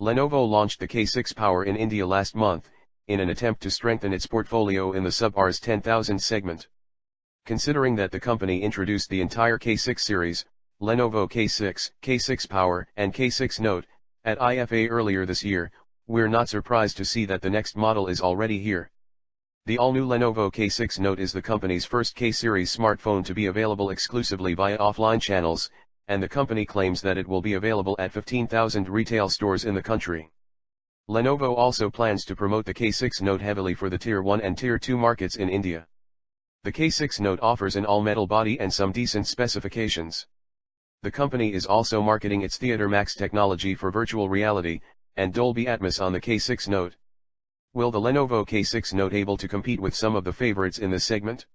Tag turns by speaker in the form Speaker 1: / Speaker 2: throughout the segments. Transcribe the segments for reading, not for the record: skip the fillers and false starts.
Speaker 1: Lenovo launched the K6 Power in India last month, in an attempt to strengthen its portfolio in the sub-Rs 10,000 segment. Considering that the company introduced the entire K6 series, Lenovo K6, K6 Power, and K6 Note, at IFA earlier this year, we're not surprised to see that the next model is already here. The all-new Lenovo K6 Note is the company's first K-series smartphone to be available exclusively via offline channels, and the company claims that it will be available at 15,000 retail stores in the country. Lenovo also plans to promote the K6 Note heavily for the Tier 1 and Tier 2 markets in India. The K6 Note offers an all-metal body and some decent specifications. The company is also marketing its Theater Max technology for virtual reality, and Dolby Atmos on the K6 Note. Will the Lenovo K6 Note able to compete with some of the favorites in this segment?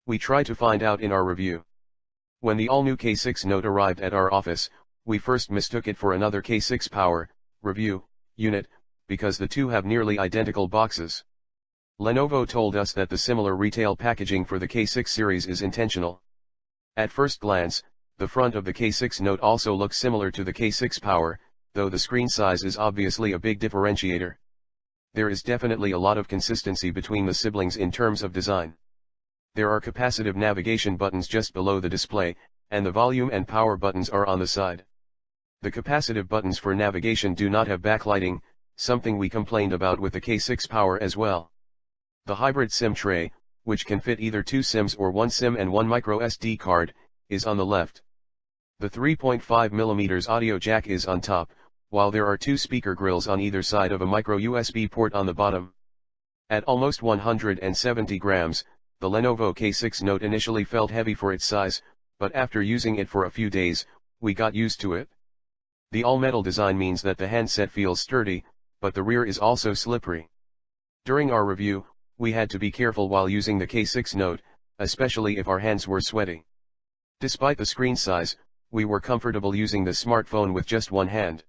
Speaker 1: We try to find out in our review. When the all-new K6 Note arrived at our office, we first mistook it for another K6 Power review unit, because the two have nearly identical boxes. Lenovo told us that the similar retail packaging for the K6 series is intentional. At first glance, the front of the K6 Note also looks similar to the K6 Power, though the screen size is obviously a big differentiator. There is definitely a lot of consistency between the siblings in terms of design. There are capacitive navigation buttons just below the display, and the volume and power buttons are on the side. The capacitive buttons for navigation do not have backlighting, something we complained about with the K6 Power as well. The hybrid SIM tray, which can fit either two SIMs or one SIM and one micro SD card, is on the left. The 3.5mm audio jack is on top, while there are two speaker grills on either side of a micro USB port on the bottom. At almost 170 grams, the Lenovo K6 Note initially felt heavy for its size, but after using it for a few days, we got used to it. The all-metal design means that the handset feels sturdy, but the rear is also slippery. During our review, we had to be careful while using the K6 Note, especially if our hands were sweaty. Despite the screen size, we were comfortable using the smartphone with just one hand.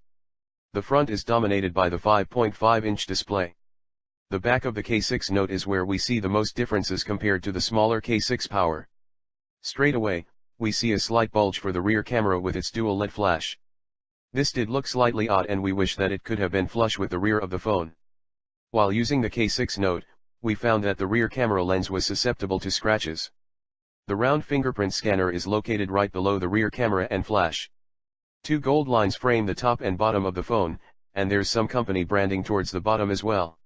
Speaker 1: The front is dominated by the 5.5-inch display. The back of the K6 Note is where we see the most differences compared to the smaller K6 Power. Straight away, we see a slight bulge for the rear camera with its dual LED flash. This did look slightly odd, and we wish that it could have been flush with the rear of the phone. While using the K6 Note, we found that the rear camera lens was susceptible to scratches. The round fingerprint scanner is located right below the rear camera and flash. Two gold lines frame the top and bottom of the phone, and there's some company branding towards the bottom as well.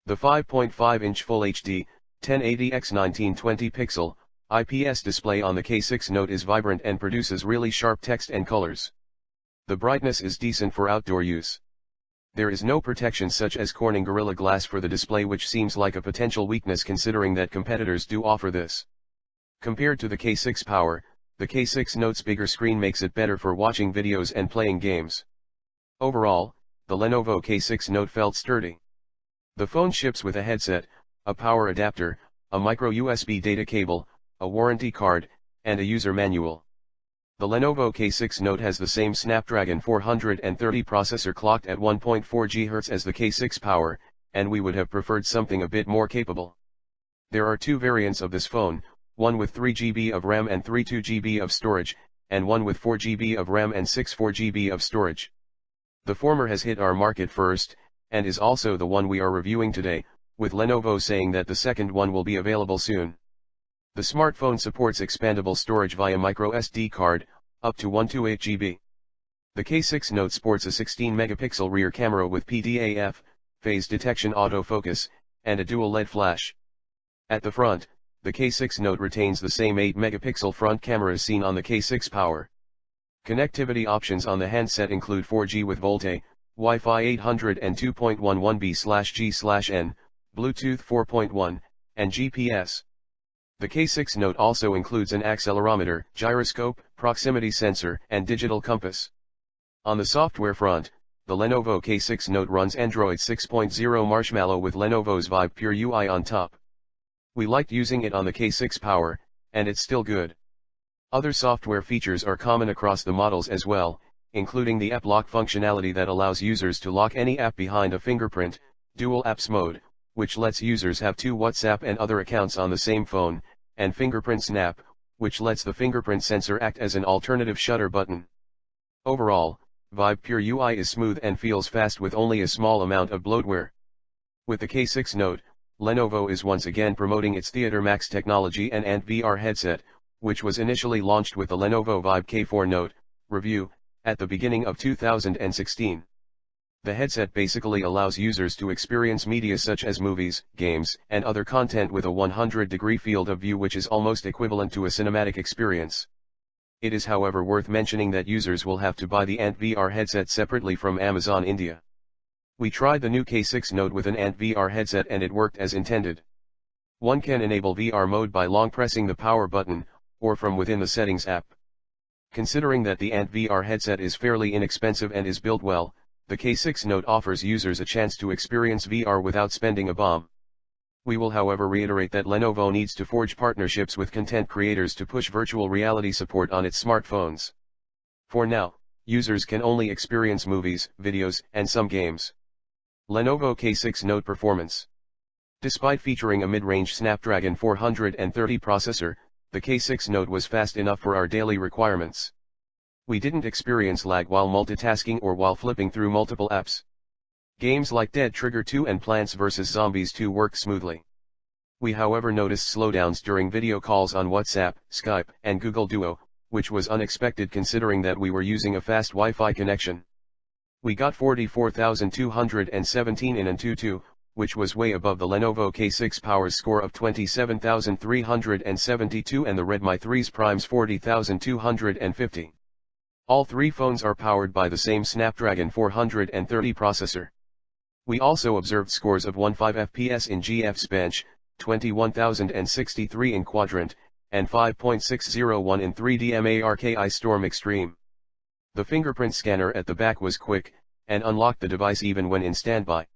Speaker 1: The 5.5-inch Full HD, 1080x1920 pixel, IPS display on the K6 Note is vibrant and produces really sharp text and colors. The brightness is decent for outdoor use. There is no protection such as Corning Gorilla Glass for the display, which seems like a potential weakness considering that competitors do offer this. Compared to the K6 Power, the K6 Note's bigger screen makes it better for watching videos and playing games. Overall, the Lenovo K6 Note felt sturdy. The phone ships with a headset, a power adapter, a micro USB data cable, a warranty card, and a user manual. The Lenovo K6 Note has the same Snapdragon 430 processor clocked at 1.4 GHz as the K6 Power, and we would have preferred something a bit more capable. There are two variants of this phone, one with 3 GB of RAM and 32 GB of storage, and one with 4 GB of RAM and 64 GB of storage. The former has hit our market first, and is also the one we are reviewing today, with Lenovo saying that the second one will be available soon. The smartphone supports expandable storage via micro SD card, up to 128 GB. The K6 Note sports a 16-megapixel rear camera with PDAF, phase detection autofocus, and a dual LED flash. At the front, the K6 Note retains the same 8-megapixel front camera seen on the K6 Power. Connectivity options on the handset include 4G with VoLTE, Wi-Fi 802.11b/G/N, Bluetooth 4.1, and GPS. The K6 Note also includes an accelerometer, gyroscope, proximity sensor, and digital compass. On the software front, the Lenovo K6 Note runs Android 6.0 Marshmallow with Lenovo's Vibe Pure UI on top. We liked using it on the K6 Power, and it's still good. Other software features are common across the models as well, including the app lock functionality that allows users to lock any app behind a fingerprint, dual apps mode, which lets users have two WhatsApp and other accounts on the same phone, and fingerprint snap, which lets the fingerprint sensor act as an alternative shutter button. Overall, Vibe Pure UI is smooth and feels fast with only a small amount of bloatware. With the K6 Note, Lenovo is once again promoting its Theater Max technology and VR headset, which was initially launched with the Lenovo Vibe K4 Note review at the beginning of 2016. The headset basically allows users to experience media such as movies, games, and other content with a 100-degree field of view, which is almost equivalent to a cinematic experience. It is however worth mentioning that users will have to buy the VR headset separately from Amazon India. We tried the new K6 Note with an VR headset and it worked as intended. One can enable VR mode by long pressing the power button, or from within the settings app. Considering that the VR headset is fairly inexpensive and is built well, the K6 Note offers users a chance to experience VR without spending a bomb. We will however reiterate that Lenovo needs to forge partnerships with content creators to push virtual reality support on its smartphones. For now, users can only experience movies, videos, and some games. Lenovo K6 Note performance. Despite featuring a mid-range Snapdragon 430 processor, the K6 Note was fast enough for our daily requirements. We didn't experience lag while multitasking or while flipping through multiple apps. Games like Dead Trigger 2 and Plants vs. Zombies 2 worked smoothly. We however noticed slowdowns during video calls on WhatsApp, Skype, and Google Duo, which was unexpected considering that we were using a fast Wi-Fi connection. We got 44,217 in Antutu, which was way above the Lenovo K6 Power's score of 27,372 and the Redmi 3's Prime's 40,250. All three phones are powered by the same Snapdragon 430 processor. We also observed scores of 15 FPS in GF's Bench, 21,063 in Quadrant, and 5.601 in 3D Marki Storm Extreme. The fingerprint scanner at the back was quick, and unlocked the device even when in standby.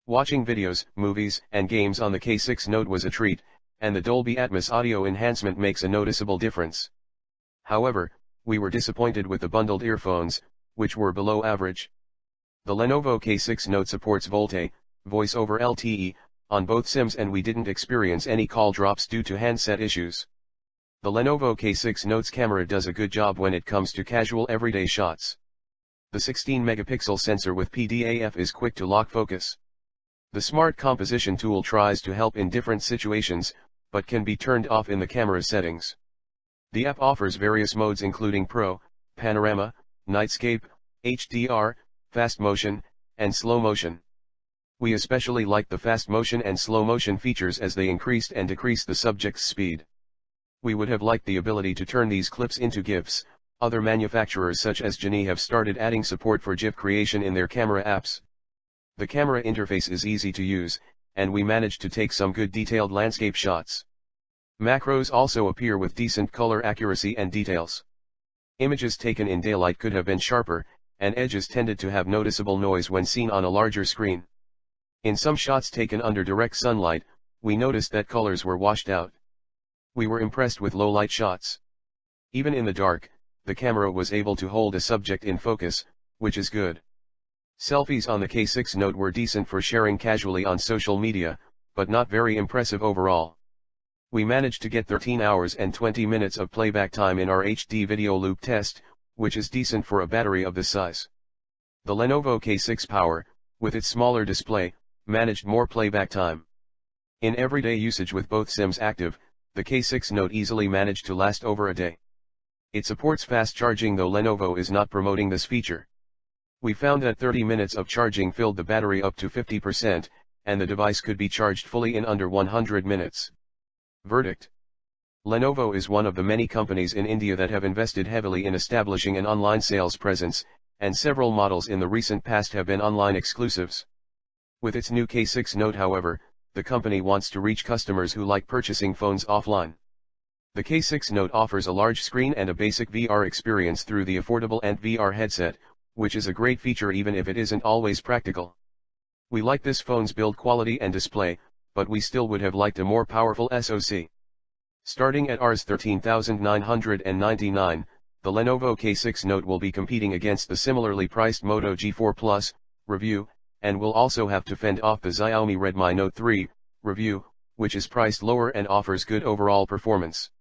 Speaker 1: Watching videos, movies, and games on the K6 Note was a treat, and the Dolby Atmos audio enhancement makes a noticeable difference. However, we were disappointed with the bundled earphones, which were below average. The Lenovo K6 Note supports VoLTE, Voice over LTE, on both SIMs and we didn't experience any call drops due to handset issues. The Lenovo K6 Note's camera does a good job when it comes to casual everyday shots. The 16-megapixel sensor with PDAF is quick to lock focus. The Smart Composition tool tries to help in different situations, but can be turned off in the camera settings. The app offers various modes including Pro, Panorama, Nightscape, HDR, Fast Motion, and Slow Motion. We especially liked the Fast Motion and Slow Motion features as they increased and decreased the subject's speed. We would have liked the ability to turn these clips into GIFs. Other manufacturers such as Genie have started adding support for GIF creation in their camera apps. The camera interface is easy to use, and we managed to take some good detailed landscape shots. Macros also appear with decent color accuracy and details. Images taken in daylight could have been sharper, and edges tended to have noticeable noise when seen on a larger screen. In some shots taken under direct sunlight, we noticed that colors were washed out. We were impressed with low-light shots. Even in the dark, the camera was able to hold a subject in focus, which is good. Selfies on the K6 Note were decent for sharing casually on social media, but not very impressive overall. We managed to get 13 hours and 20 minutes of playback time in our HD video loop test, which is decent for a battery of this size. The Lenovo K6 Power, with its smaller display, managed more playback time. In everyday usage with both SIMs active, the K6 Note easily managed to last over a day. It supports fast charging, though Lenovo is not promoting this feature. We found that 30 minutes of charging filled the battery up to 50%, and the device could be charged fully in under 100 minutes. Verdict: Lenovo is one of the many companies in India that have invested heavily in establishing an online sales presence, and several models in the recent past have been online exclusives. With its new K6 Note, however, the company wants to reach customers who like purchasing phones offline. The K6 Note offers a large screen and a basic VR experience through the affordable VR headset, which is a great feature even if it isn't always practical. We like this phone's build quality and display, but we still would have liked a more powerful SoC. Starting at Rs 13,999, the Lenovo K6 Note will be competing against the similarly priced Moto G4 Plus review, and will also have to fend off the Xiaomi Redmi Note 3 review, which is priced lower and offers good overall performance.